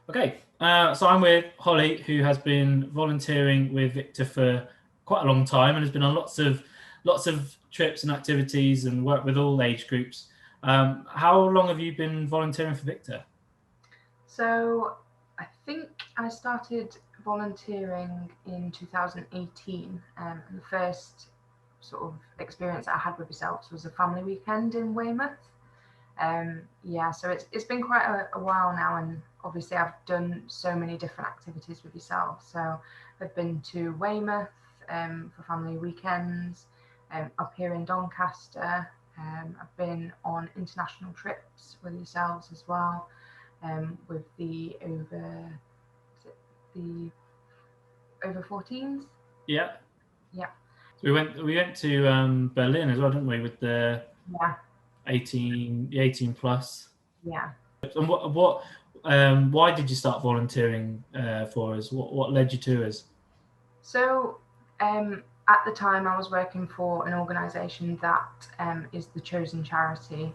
Okay, so I'm with Hollie, who has been volunteering with VICTA for quite a long time and has been on lots of trips and activities and worked with all age groups. How long have you been volunteering for VICTA? So I think I started volunteering in 2018, and the first sort of experience I had with yourselves was a family weekend in Weymouth. Yeah, so it's been quite a while now, and obviously I've done so many different activities with yourself. So I've been to Weymouth for family weekends, up here in Doncaster. I've been on international trips with yourselves as well, with the over 14s. Yeah, Yeah, so we went to Berlin as well, didn't we, with the yeah, 18 plus. yeah. And why did you start volunteering for us? What led you to us? So at the time, I was working for an organisation that is the chosen charity,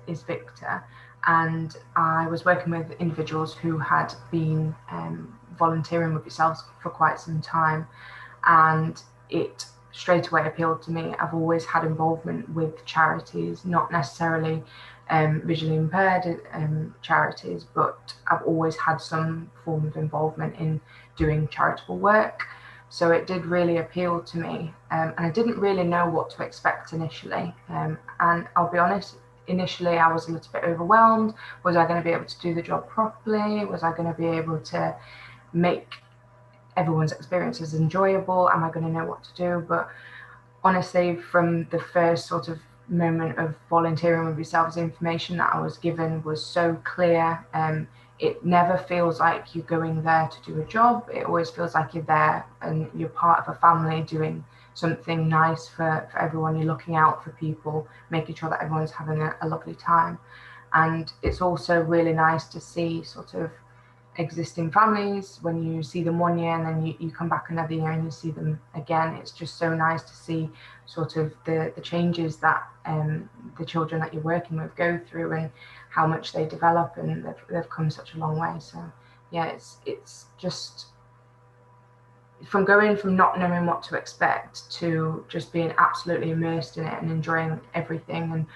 is VICTA, and I was working with individuals who had been volunteering with yourselves for quite some time, and it straight away appealed to me. I've always had involvement with charities, not necessarily visually impaired charities, but I've always had some form of involvement in doing charitable work. So it did really appeal to me, and I didn't really know what to expect initially. And I'll be honest, initially I was a little bit overwhelmed. Was I going to be able to do the job properly? Was I going to be able to make everyone's experiences enjoyable? Am I going to know what to do? But honestly, from the first sort of moment of volunteering with yourselves, the information that I was given was so clear. It never feels like you're going there to do a job. It always feels like you're there and you're part of a family doing something nice for everyone. You're looking out for people, making sure that everyone's having a lovely time. And it's also really nice to see sort of existing families when you see them one year and then you come back another year and you see them again. It's just so nice to see sort of the changes that the children that you're working with go through and how much they develop, and they've come such a long way. So yeah, it's just from going from not knowing what to expect to just being absolutely immersed in it and enjoying everything and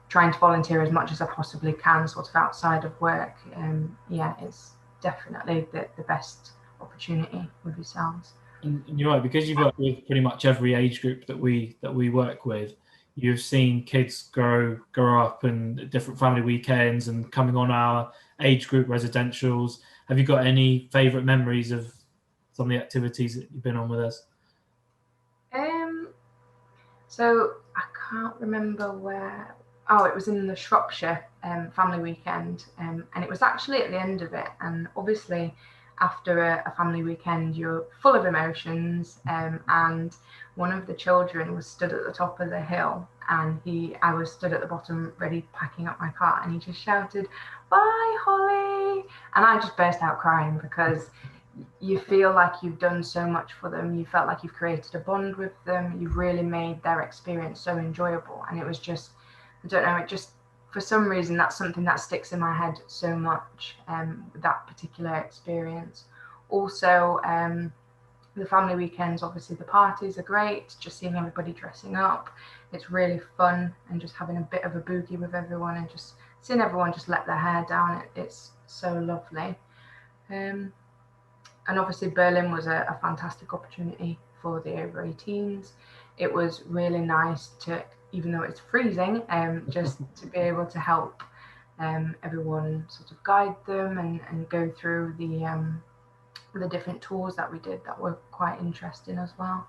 trying to volunteer as much as I possibly can sort of outside of work. Yeah, it's definitely the best opportunity with yourselves. And you're right, because you've worked with pretty much every age group that we work with. You've seen kids grow up and different family weekends and coming on our age group residentials. Have you got any favourite memories of some of the activities that you've been on with us? Um, so I can't remember where. Oh, it was in the Shropshire family weekend, and it was actually at the end of it. And obviously, after a family weekend, you're full of emotions. And one of the children was stood at the top of the hill, and I was stood at the bottom, ready packing up my car, and he just shouted, "Bye, Hollie!" And I just burst out crying because you feel like you've done so much for them. You felt like you've created a bond with them. You've really made their experience so enjoyable. And it was just, I don't know, it just, for some reason, that's something that sticks in my head so much, that particular experience. Also, the family weekends, obviously, the parties are great. Just seeing everybody dressing up. It's really fun, and just having a bit of a boogie with everyone and just seeing everyone just let their hair down. It's so lovely. Um, and obviously Berlin was a fantastic opportunity for the over 18s. It was really nice to, even though it's freezing, just to be able to help everyone sort of guide them and go through the different tours that we did that were quite interesting as well.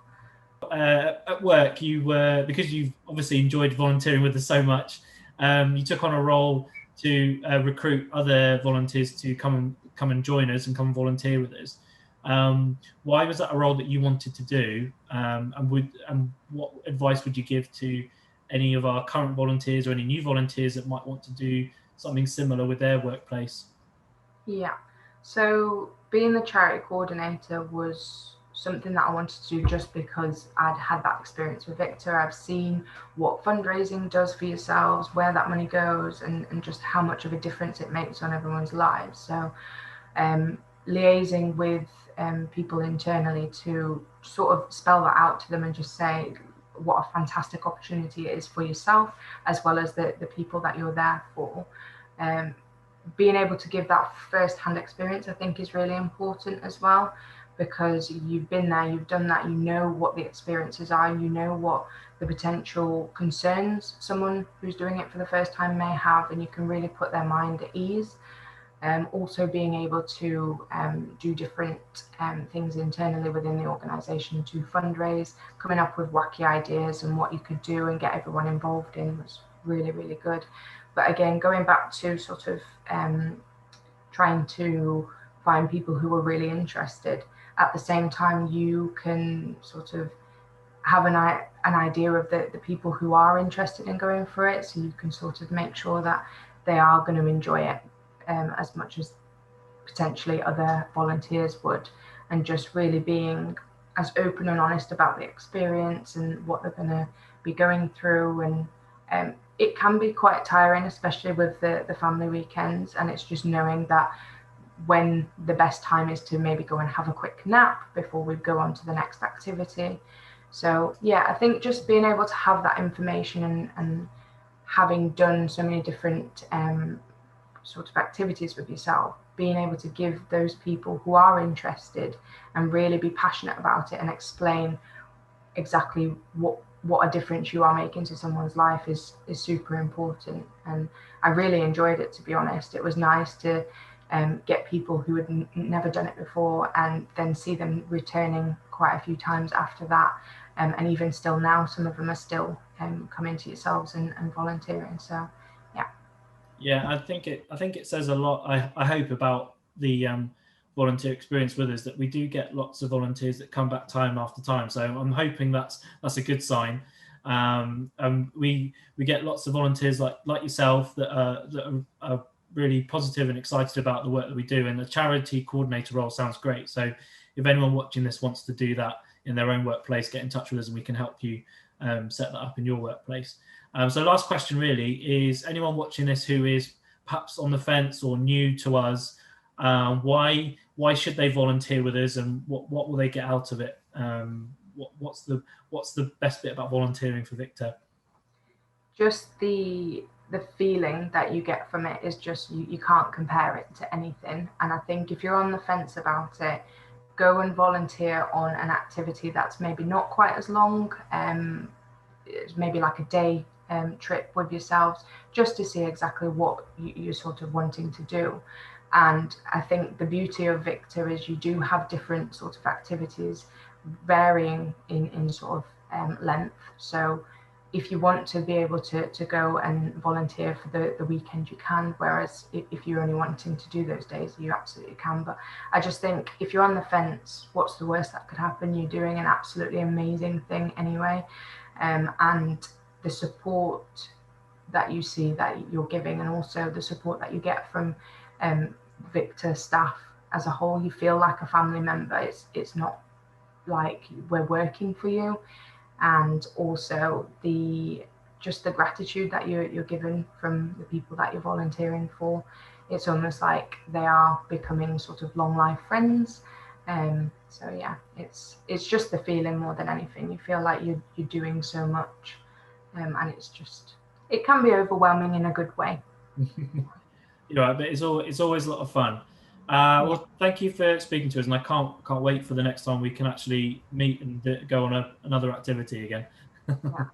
At work, you were, because you've obviously enjoyed volunteering with us so much, you took on a role to recruit other volunteers to come and join us and come and volunteer with us. Why was that a role that you wanted to do? And what advice would you give to any of our current volunteers or any new volunteers that might want to do something similar with their workplace? Yeah. So being the charity coordinator was something that I wanted to do just because I'd had that experience with Victor. I've seen what fundraising does for yourselves, where that money goes, and just how much of a difference it makes on everyone's lives. So liaising with people internally to sort of spell that out to them and just say what a fantastic opportunity it is for yourself as well as the people that you're there for. Being able to give that first-hand experience, I think, is really important as well, because you've been there, you've done that, you know what the experiences are, you know what the potential concerns someone who's doing it for the first time may have, and you can really put their mind at ease. Also being able to do different things internally within the organisation to fundraise, coming up with wacky ideas and what you could do and get everyone involved in was really, really good. But again, going back to sort of trying to find people who are really interested. At the same time, you can sort of have an idea of the people who are interested in going for it, so you can sort of make sure that they are going to enjoy it as much as potentially other volunteers would, and just really being as open and honest about the experience and what they're going to be going through. And it can be quite tiring, especially with the family weekends, and it's just knowing that when the best time is to maybe go and have a quick nap before we go on to the next activity. So yeah, I think just being able to have that information and having done so many different sort of activities with yourself, being able to give those people who are interested and really be passionate about it and explain exactly what a difference you are making to someone's life is super important. And I really enjoyed it, to be honest. It was nice to get people who had never done it before and then see them returning quite a few times after that. And even still now, some of them are still coming to yourselves and volunteering. So yeah. Yeah, I think it says a lot. I hope about the volunteer experience with us, that we do get lots of volunteers that come back time after time. So I'm hoping that's a good sign. We get lots of volunteers like yourself that are really positive and excited about the work that we do, and the charity coordinator role sounds great. So if anyone watching this wants to do that in their own workplace, get in touch with us and we can help you set that up in your workplace. So last question really is, anyone watching this who is perhaps on the fence or new to us, why should they volunteer with us, and what will they get out of it? What's the best bit about volunteering for VICTA? Just the feeling that you get from it is just, you can't compare it to anything. And I think if you're on the fence about it, go and volunteer on an activity that's maybe not quite as long, maybe like a day trip with yourselves, just to see exactly what you're sort of wanting to do. And I think the beauty of VICTA is you do have different sorts of activities varying in sort of length. So if you want to be able to go and volunteer for the weekend, you can, whereas if you're only wanting to do those days, you absolutely can. But I just think if you're on the fence, what's the worst that could happen? You're doing an absolutely amazing thing anyway. And the support that you see that you're giving, and also the support that you get from VICTA staff as a whole, you feel like a family member. It's not like we're working for you. And also just the gratitude that you're given from the people that you're volunteering for. It's almost like they are becoming sort of long life friends. So yeah, it's just the feeling more than anything. You feel like you're doing so much, and it can be overwhelming in a good way. But it's always a lot of fun. Well, thank you for speaking to us, and I can't wait for the next time we can actually meet and go on another activity again. Yeah.